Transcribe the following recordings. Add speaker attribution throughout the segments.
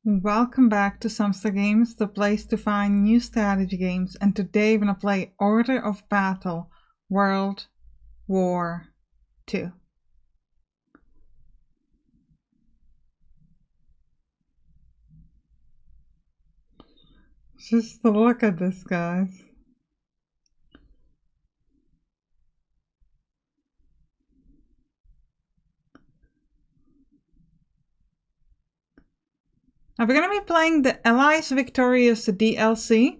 Speaker 1: Welcome back to Sampstra Games, the place to find new strategy games, and today we're gonna play Order of Battle World War II. Just look at this, guys. Now we're going to be playing the Allies Victorious DLC.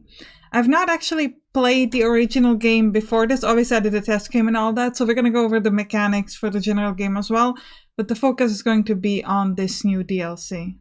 Speaker 1: I've not actually played the original game before this. Obviously I did a test game and all that, so we're going to go over the mechanics for the general game as well. But the focus is going to be on this new DLC.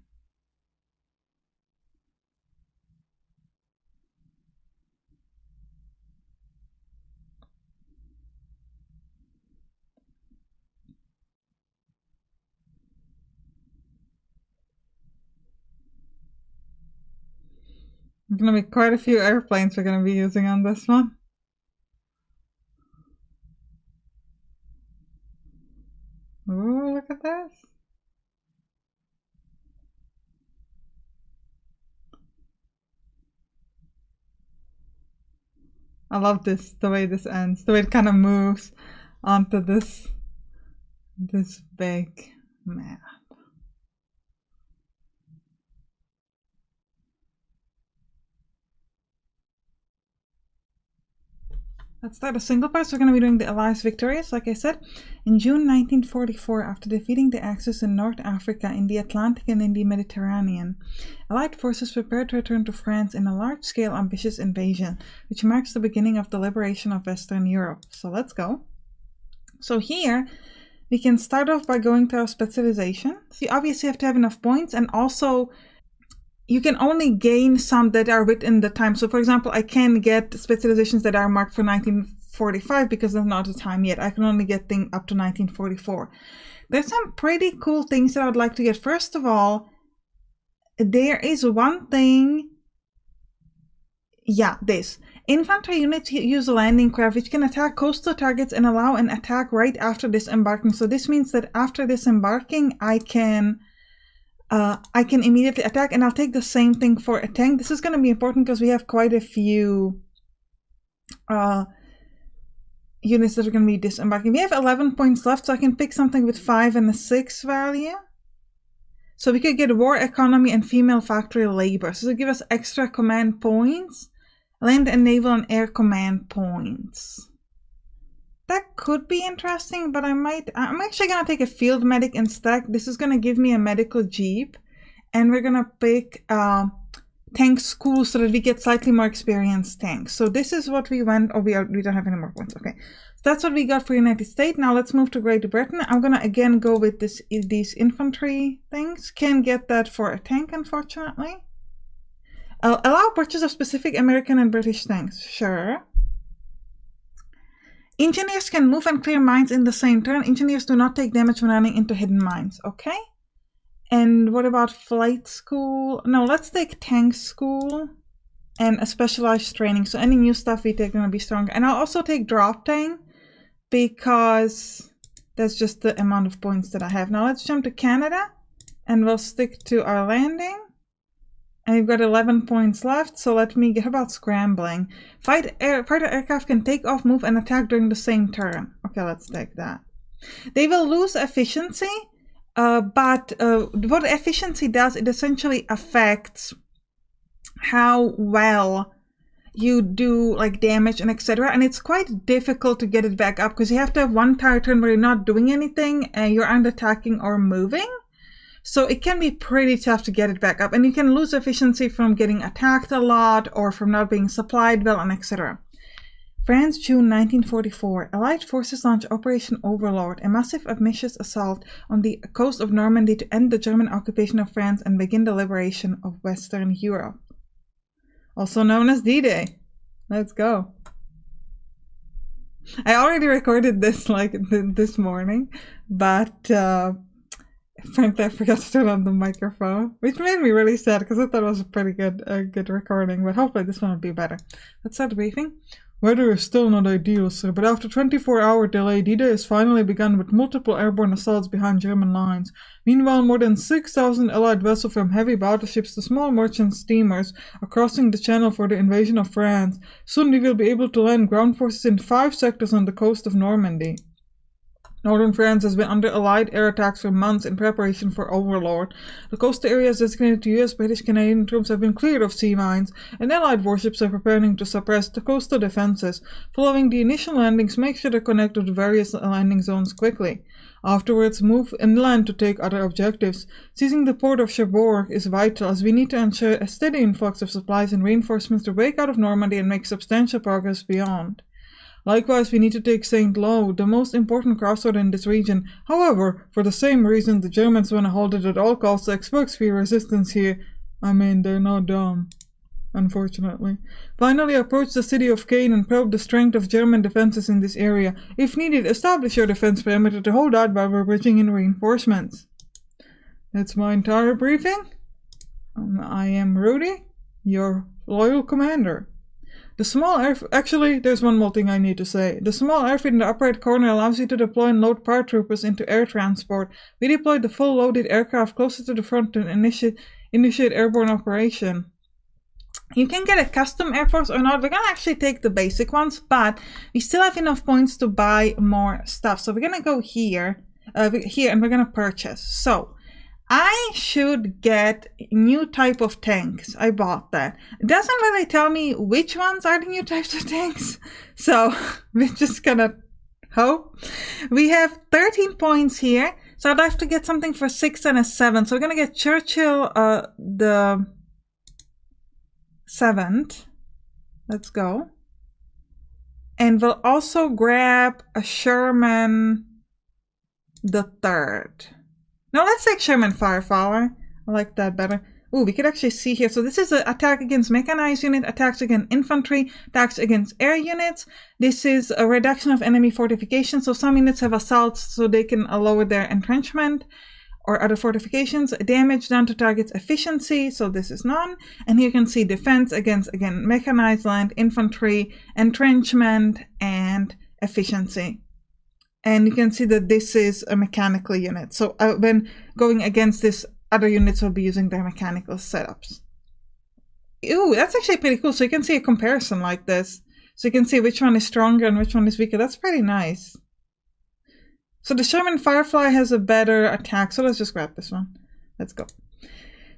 Speaker 1: There's going to be quite a few airplanes we're going to be using on this one. Ooh, look at this. I love this, the way this ends, the way it kind of moves onto this big map. Let's start a single part. So we're going to be doing the Allies Victorious, like I said. In June 1944, after defeating the Axis in North Africa, in the Atlantic and in the Mediterranean, Allied forces prepared to return to France in a large-scale ambitious invasion, which marks the beginning of the liberation of Western Europe. So let's go. So here, we can start off by going to our specialization. So you obviously have to have enough points, and also you can only gain some that are within the time. So for example, I can get specializations that are marked for 1945 because there's not a time yet. I can only get things up to 1944. There's some pretty cool things that I would like to get. First of all, there is one thing. Yeah, this. Infantry units use a landing craft which can attack coastal targets and allow an attack right after disembarking. So this means that after disembarking, I can immediately attack, and I'll take the same thing for a tank. This is going to be important because we have quite a few units that are going to be disembarking. We have 11 points left, so I can pick something with 5 and a 6 value. So we could get war economy and female factory labor. So it'll give us extra command points, land and naval and air command points. That could be interesting, but I'm actually going to take a field medic instead. This is going to give me a medical jeep, and we're going to pick tank school so that we get slightly more experienced tanks. So this is what we went. Oh, we don't have any more points. Okay, so that's what we got for United States. Now let's move to Great Britain. I'm going to again go with these infantry things. Can't get that for a tank, unfortunately. Allow purchase of specific American and British tanks. Sure. Engineers can move and clear mines in the same turn. Engineers do not take damage when running into hidden mines. Okay. And what about flight school? No, let's take tank school and a specialized training. So any new stuff we take is going to be stronger. And I'll also take drop tank because that's just the amount of points that I have. Now let's jump to Canada and we'll stick to our landing. And we've got 11 points left, so let me get about scrambling. Fighter aircraft can take off, move, and attack during the same turn. Okay, let's take that. They will lose efficiency, but what efficiency does, it essentially affects how well you do like damage and etc. And it's quite difficult to get it back up because you have to have one entire turn where you're not doing anything and you aren't attacking or moving. So it can be pretty tough to get it back up, and you can lose efficiency from getting attacked a lot or from not being supplied well, and etc. France, June 1944. Allied forces launch Operation Overlord, a massive ambitious assault on the coast of Normandy to end the German occupation of France and begin the liberation of Western Europe. Also known as D-Day. Let's go. I already recorded this like this morning, but frankly, I forgot to turn on the microphone, which made me really sad because I thought it was a pretty good recording, but hopefully this one will be better. Let's start the briefing. Weather is still not ideal, sir, but after 24-hour delay, D-Day has finally begun with multiple airborne assaults behind German lines. Meanwhile, more than 6,000 Allied vessels from heavy battleships to small merchant steamers are crossing the channel for the invasion of France. Soon we will be able to land ground forces in 5 sectors on the coast of Normandy. Northern France has been under Allied air attacks for months in preparation for Overlord. The coastal areas designated to US, British, Canadian troops have been cleared of sea mines, and Allied warships are preparing to suppress the coastal defenses. Following the initial landings, make sure to connect with various landing zones quickly. Afterwards, move inland to take other objectives. Seizing the port of Cherbourg is vital, as we need to ensure a steady influx of supplies and reinforcements to break out of Normandy and make substantial progress beyond. Likewise, we need to take Saint-Lô, the most important crossroad in this region. However, for the same reason the Germans want to hold it at all costs to expect free resistance here. I mean, they're not dumb, unfortunately. Finally, approach the city of Caen and probe the strength of German defenses in this area. If needed, establish your defense perimeter to hold out while we're bridging in reinforcements. That's my entire briefing. I am Rudy, your loyal commander. The small actually, there's one more thing I need to say. The small airfield in the upper right corner allows you to deploy and load paratroopers into air transport. We deployed the full loaded aircraft closer to the front to initiate airborne operation. You can get a custom Air Force or not. We're gonna actually take the basic ones, but we still have enough points to buy more stuff. So we're gonna go here, and we're gonna purchase. So I should get new type of tanks. I bought that. It doesn't really tell me which ones are the new types of tanks. So we're just gonna hope. We have 13 points here. So I'd have to get something for 6 and a 7. So we're gonna get Churchill the 7th. Let's go. And we'll also grab a Sherman the 3rd. No, let's take Sherman Firepower. I like that better. Ooh, we could actually see here. So this is an attack against mechanized unit, attacks against infantry, attacks against air units. This is a reduction of enemy fortifications. So some units have assaults so they can lower their entrenchment or other fortifications. Damage done to target's efficiency. So this is none. And here you can see defense against, again, mechanized land, infantry, entrenchment, and efficiency. And you can see that this is a mechanical unit. So when going against this, other units will be using their mechanical setups. Ooh, that's actually pretty cool. So you can see a comparison like this. So you can see which one is stronger and which one is weaker. That's pretty nice. So the Sherman Firefly has a better attack. So let's just grab this one. Let's go.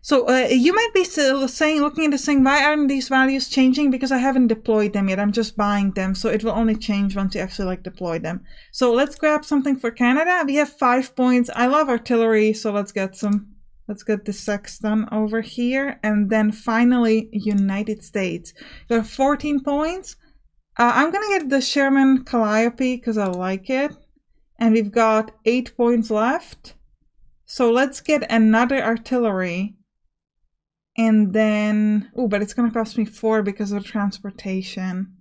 Speaker 1: So you might be still saying, looking at this saying, why aren't these values changing? Because I haven't deployed them yet. I'm just buying them. So it will only change once you actually deploy them. So let's grab something for Canada. We have 5 points. I love artillery. So let's get some. Let's get the Sexton over here. And then finally, United States. There are 14 points. I'm going to get the Sherman Calliope because I like it. And we've got 8 points left. So let's get another artillery. And then, oh, but it's going to cost me 4 because of transportation.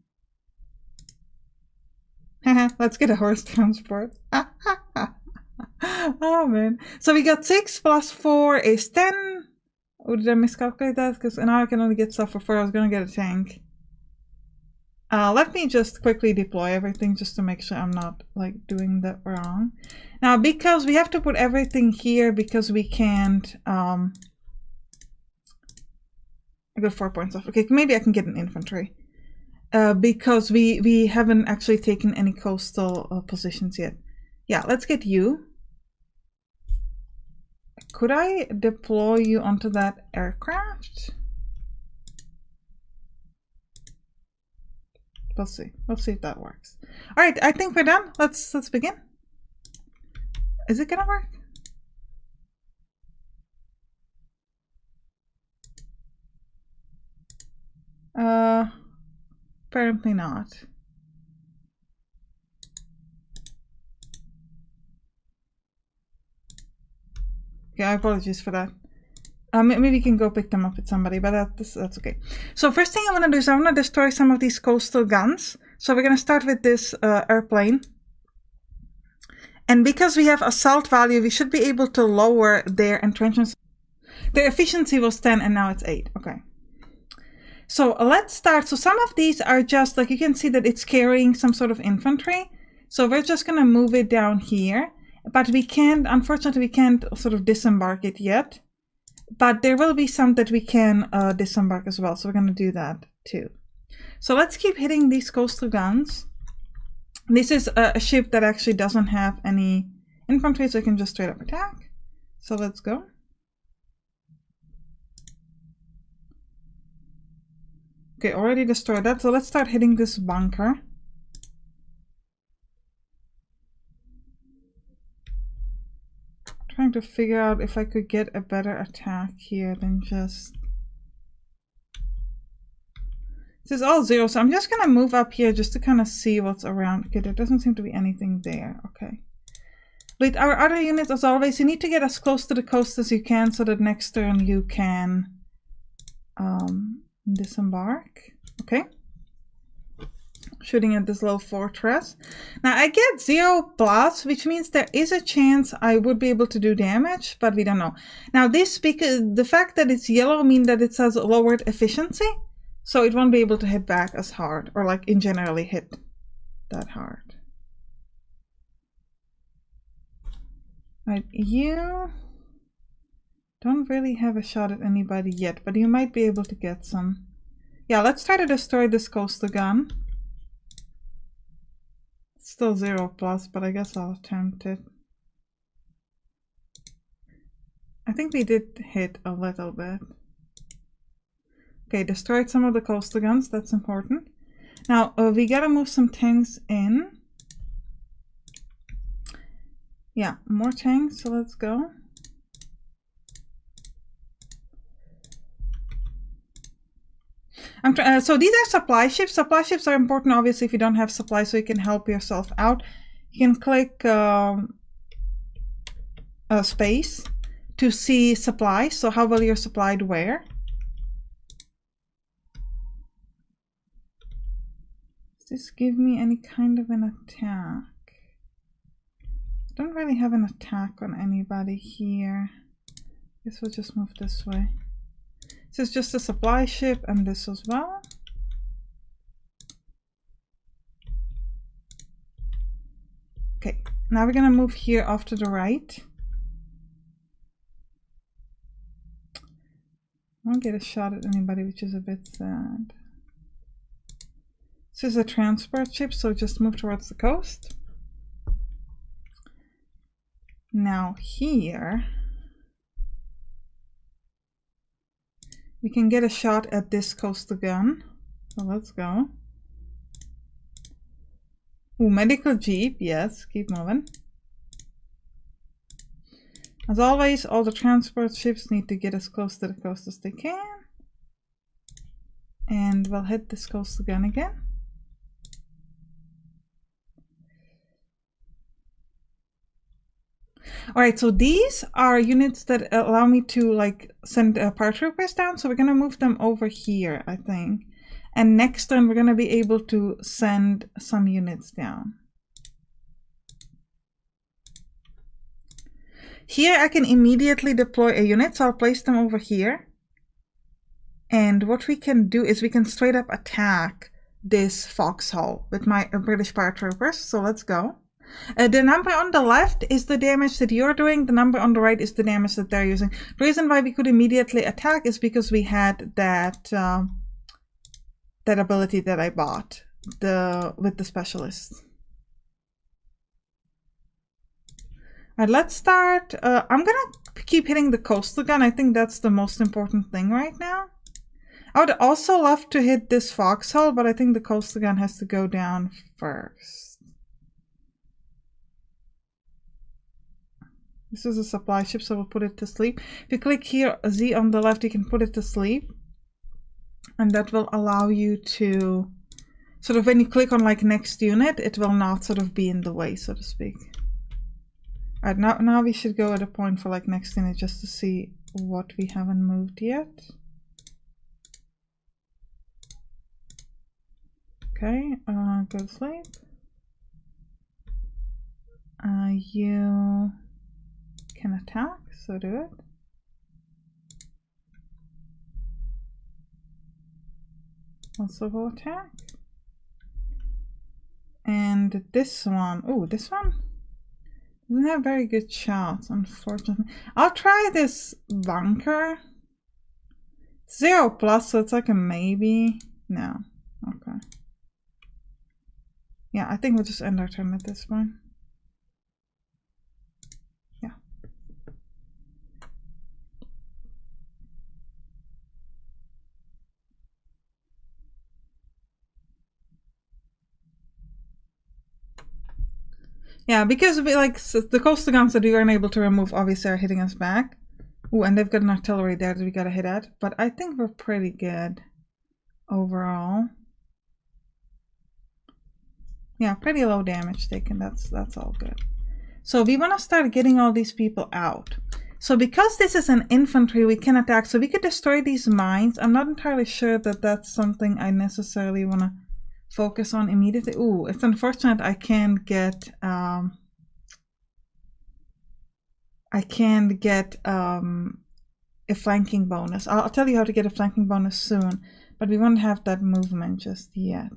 Speaker 1: Let's get a horse transport. Oh, man. So we got 6 plus 4 is 10. Oh, did I miscalculate that? Because now I can only get stuff for 4. I was going to get a tank. Let me just quickly deploy everything just to make sure I'm not doing that wrong. Now, because we have to put everything here because we can't... I got 4 points off. Okay, maybe I can get an infantry. Because we haven't actually taken any coastal positions yet. Yeah, let's get you. Could I deploy you onto that aircraft? We'll see. We'll see if that works. All right, I think we're done. Let's begin. Is it gonna work? Apparently not. Yeah, apologies for that. Maybe we can go pick them up with somebody, but that's okay. So first thing I want to do is I want to destroy some of these coastal guns. So we're going to start with this airplane. And because we have assault value, we should be able to lower their entrenchments. Their efficiency was 10 and now it's 8. Okay. So let's start. So some of these are just like, you can see that it's carrying some sort of infantry. So we're just going to move it down here. But we can't, unfortunately, we can't sort of disembark it yet. But there will be some that we can disembark as well. So we're going to do that too. So let's keep hitting these coastal guns. This is a ship that actually doesn't have any infantry, so you can just straight up attack. So let's go. Okay, already destroyed that. So let's start hitting this bunker. Trying to figure out if I could get a better attack here than just... This is all zero, so I'm just gonna move up here just to kind of see what's around. Okay, there doesn't seem to be anything there. Okay. With our other units, as always, you need to get as close to the coast as you can so that next turn you can disembark. Okay. Shooting at this little fortress. Now I get 0+, which means there is a chance I would be able to do damage, but we don't know. Now this, because the fact that it's yellow means that it says lowered efficiency, so it won't be able to hit back as hard, or like in generally hit that hard. Right, you don't really have a shot at anybody yet, but you might be able to get some. Yeah, let's try to destroy this coastal gun. It's still 0+, but I guess I'll attempt it. I think we did hit a little bit. Okay, destroyed some of the coastal guns, that's important. Now, we gotta move some tanks in. Yeah, more tanks, so let's go. So these are supply ships. Supply ships are important, obviously, if you don't have supply, so you can help yourself out. You can click space to see supply. So how well you're supplied where. Does this give me any kind of an attack? I don't really have an attack on anybody here. Guess we'll just move this way. This is just a supply ship, and this as well. Okay, now we're gonna move here off to the right. I won't get a shot at anybody, which is a bit sad. This is a transport ship, so just move towards the coast. Now here, we can get a shot at this coastal gun. So let's go. Ooh, medical jeep, yes, keep moving. As always, all the transport ships need to get as close to the coast as they can. And we'll hit this coastal gun again. Alright, so these are units that allow me to like send paratroopers down, so we're gonna move them over here, I think. And next turn we're gonna be able to send some units down. Here I can immediately deploy a unit, so I'll place them over here. And what we can do is we can straight up attack this foxhole with my British paratroopers, so let's go. The number on the left is the damage that you're doing, the number on the right is the damage that they're using. The reason why we could immediately attack is because we had that that ability that I bought with the specialists. Alright, let's start. I'm gonna keep hitting the coastal gun. I think that's the most important thing right now. I would also love to hit this foxhole, but I think the coastal gun has to go down first. This is a supply ship, so we'll put it to sleep. If you click here, Z on the left, you can put it to sleep. And that will allow you to, sort of when you click on like next unit, it will not sort of be in the way, so to speak. Alright, now we should go at a point for like next unit just to see what we haven't moved yet. Okay, go to sleep. You can attack, so do it. Also will attack. And this one, oh, this one doesn't have very good shots, unfortunately. I'll try this bunker. 0+, so it's like a maybe. No, okay. Yeah, I think we'll just end our turn at this point. Yeah. Yeah, because we, like, so the coastal guns that we weren't able to remove obviously are hitting us back. Ooh, and they've got an artillery there that we gotta hit at. But I think we're pretty good overall. Yeah, pretty low damage taken. That's all good. So we want to start getting all these people out. So because this is an infantry, we can attack. So we could destroy these mines. I'm not entirely sure that that's something I necessarily want to focus on immediately. Ooh, it's unfortunate I can't get a flanking bonus. I'll tell you how to get a flanking bonus soon, but we won't have that movement just yet.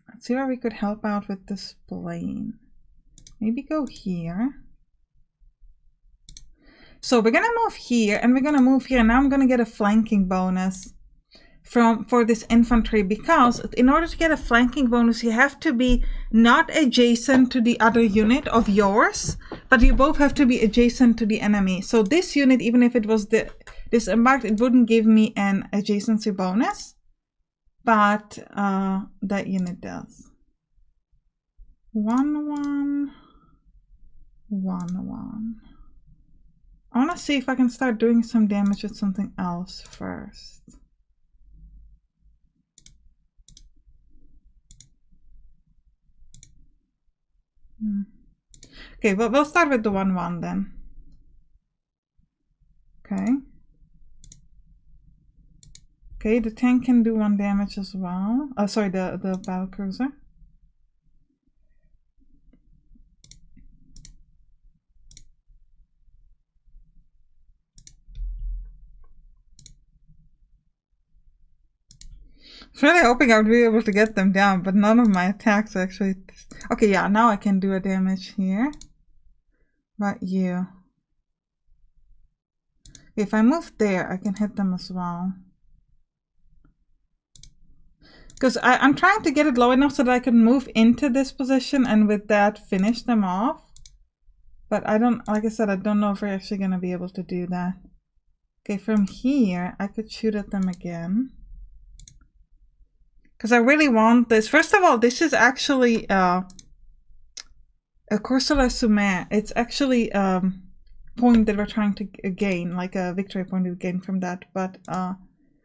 Speaker 1: Let's see where we could help out with this plane. Maybe go here. So we're gonna move here and we're gonna move here, and now I'm gonna get a flanking bonus for this infantry, because in order to get a flanking bonus you have to be not adjacent to the other unit of yours, but you both have to be adjacent to the enemy. So this unit, even if it was disembarked, it wouldn't give me an adjacency bonus, but that unit does. 1-1, 1-1. I want to see if I can start doing some damage with something else first. Okay, but we'll start with the 1-1 then. Okay. Okay, the tank can do 1 damage as well. Oh, sorry, the battle cruiser. I was really hoping I would be able to get them down, but none of my attacks actually... Okay, yeah, now I can do a damage here. But you... If I move there, I can hit them as well. Because I'm trying to get it low enough so that I can move into this position and with that finish them off. But I don't, like I said, I don't know if we're actually going to be able to do that. Okay, from here, I could shoot at them again. Because I really want this. First of all, this is actually a course de la Soumet. It's actually a point that we're trying to gain, like a victory point we gain from that, but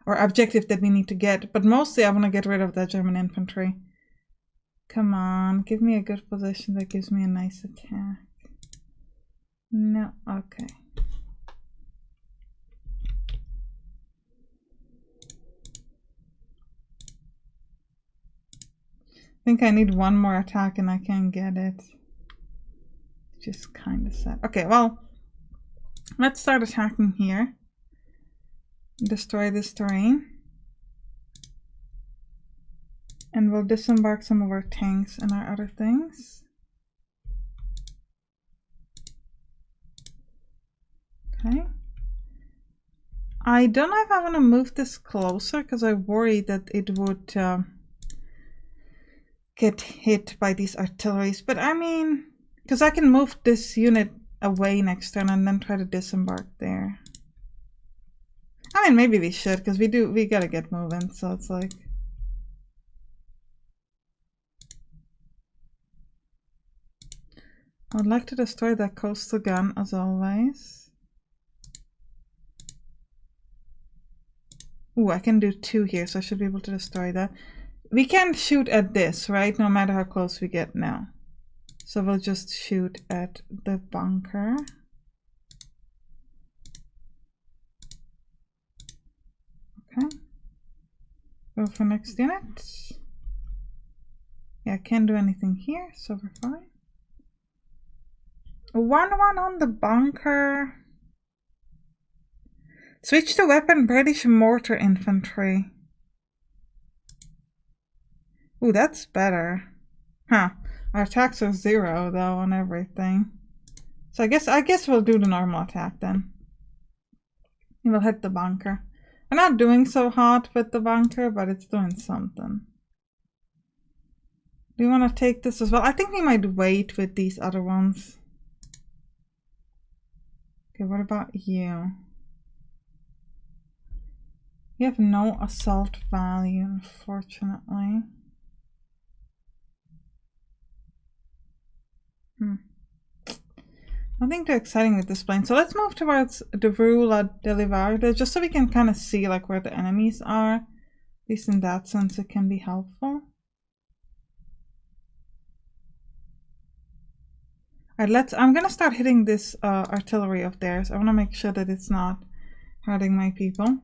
Speaker 1: or objective that we need to get. But mostly I want to get rid of that German infantry. Come on, give me a good position that gives me a nice attack. No, okay. I think I need one more attack and I can get it. Just kind of sad. Okay, well, let's start attacking here. Destroy this terrain. And we'll disembark some of our tanks and our other things. Okay. I don't know if I want to move this closer because I worry that it would get hit by these artilleries. But I mean, because I can move this unit away next turn and then try to disembark there. I mean, maybe we should, because we gotta get moving, so it's like... I would like to destroy that coastal gun, as always. Ooh, I can do 2 here, so I should be able to destroy that. We can shoot at this, right? No matter how close we get now. So we'll just shoot at the bunker. Okay. Go for next unit. Yeah, I can't do anything here, so we're fine. 1-1 on the bunker. Switch to weapon British mortar infantry. Ooh, that's better. Huh. Our attacks are 0 though on everything. So I guess we'll do the normal attack then. We'll hit the bunker. We're not doing so hot with the bunker, but it's doing something. Do you want to take this as well? I think we might wait with these other ones. Okay, what about you? You have no assault value, unfortunately. Nothing too exciting with this plane. So let's move towards the Rula Delivarda, just so we can kind of see like where the enemies are. At least in that sense it can be helpful. Alright, I'm gonna start hitting this artillery of theirs. I wanna make sure that it's not hurting my people.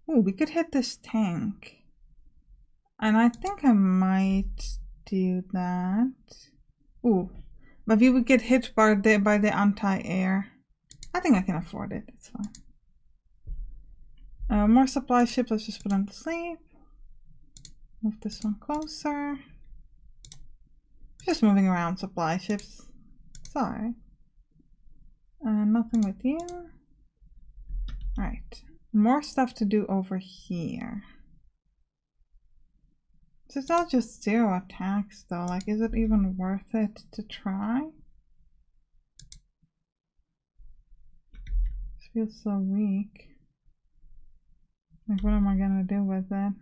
Speaker 1: Ooh, we could hit this tank. And I think I might do that. Ooh, but we would get hit by the anti-air. I think I can afford it, it's fine. More supply ships, let's just put them to sleep. Move this one closer. Just moving around supply ships. Sorry. Nothing with you. Alright. More stuff to do over here. So it's all just 0 attacks though. Like, is it even worth it to try? This feels so weak. Like, what am I gonna do with it?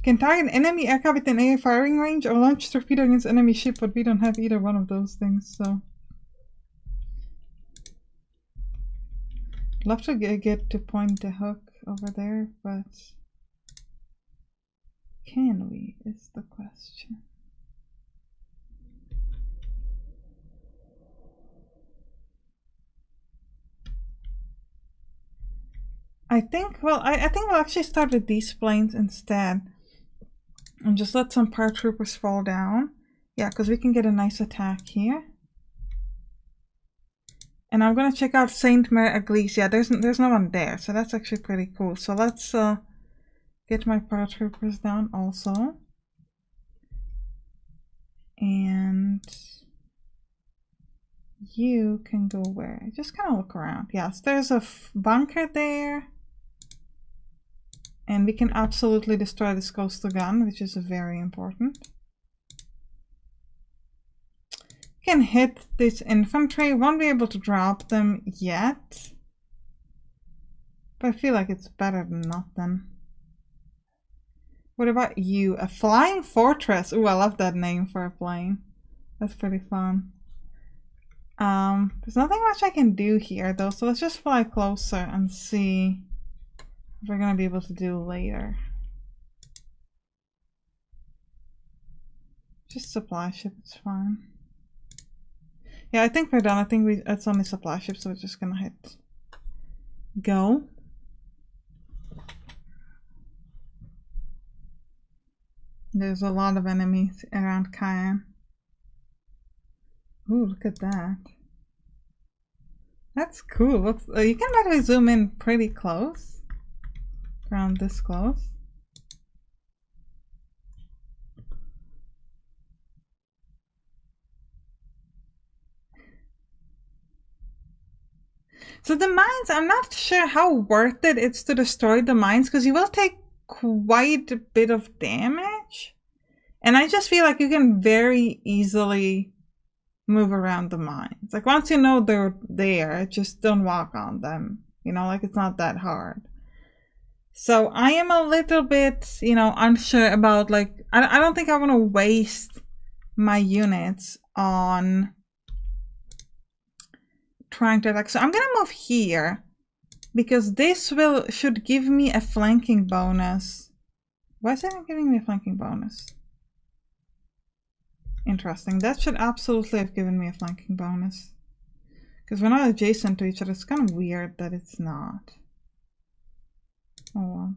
Speaker 1: Can target enemy aircraft within AA firing range or launch torpedo against enemy ship, but we don't have either one of those things, so. Love to get to point the hook over there, but can we is the question. I think we'll actually start with these planes instead and just let some paratroopers fall down. Yeah, because we can get a nice attack here. And I'm gonna check out Saint Mary Eglise. Yeah, there's no one there, so that's actually pretty cool. So let's get my paratroopers down also. And you can go where? Just kind of look around. Yes, there's a bunker there. And we can absolutely destroy this coastal gun, which is very important. Can hit this infantry. Won't be able to drop them yet, but I feel like it's better than nothing. What about you? A flying fortress. Ooh, I love that name for a plane. That's pretty fun. There's nothing much I can do here though, so let's just fly closer and see if we're gonna be able to do later. Just supply ship, it's fine. Yeah, I think we're done. I think it's only supply ships, so we're just gonna hit go. There's a lot of enemies around Cayenne. Ooh, look at that. That's cool. You can actually zoom in pretty close. Around this close. So the mines, I'm not sure how worth it it's to destroy the mines, because you will take quite a bit of damage. And I just feel like you can very easily move around the mines. Like once you know they're there, just don't walk on them. You know, like it's not that hard. So I am a little bit, you know, unsure about like, I don't think I want to waste my units on trying to attack. So I'm gonna move here because this should give me a flanking bonus. Why is it not giving me a flanking bonus? Interesting. That should absolutely have given me a flanking bonus. Because we're not adjacent to each other. It's kind of weird that it's not. Oh well.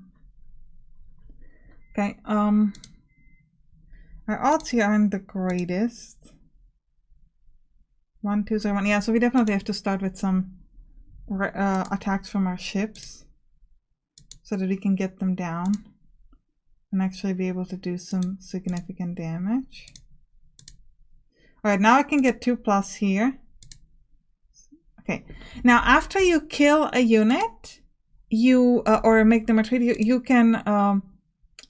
Speaker 1: Okay, our odds here aren't the greatest. 1, 2, 0, 1. Yeah, so we definitely have to start with some attacks from our ships so that we can get them down and actually be able to do some significant damage. Alright, now I can get 2+ here. Okay, now after you kill a unit, you or make them retreat, you can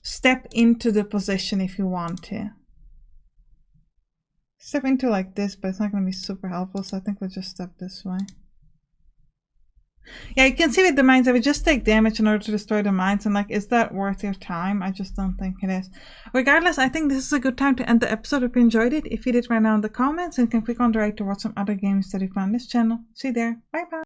Speaker 1: step into the position if you want to. Step into like this, but it's not going to be super helpful, so I think we'll just step this way. Yeah, you can see with the mines, I would just take damage in order to destroy the mines, and like, is that worth your time? I just don't think it is. Regardless, I think this is a good time to end the episode. If you enjoyed it, if you did, right now in the comments, and you can click on the right to watch some other games that you found on this channel. See you there. Bye bye.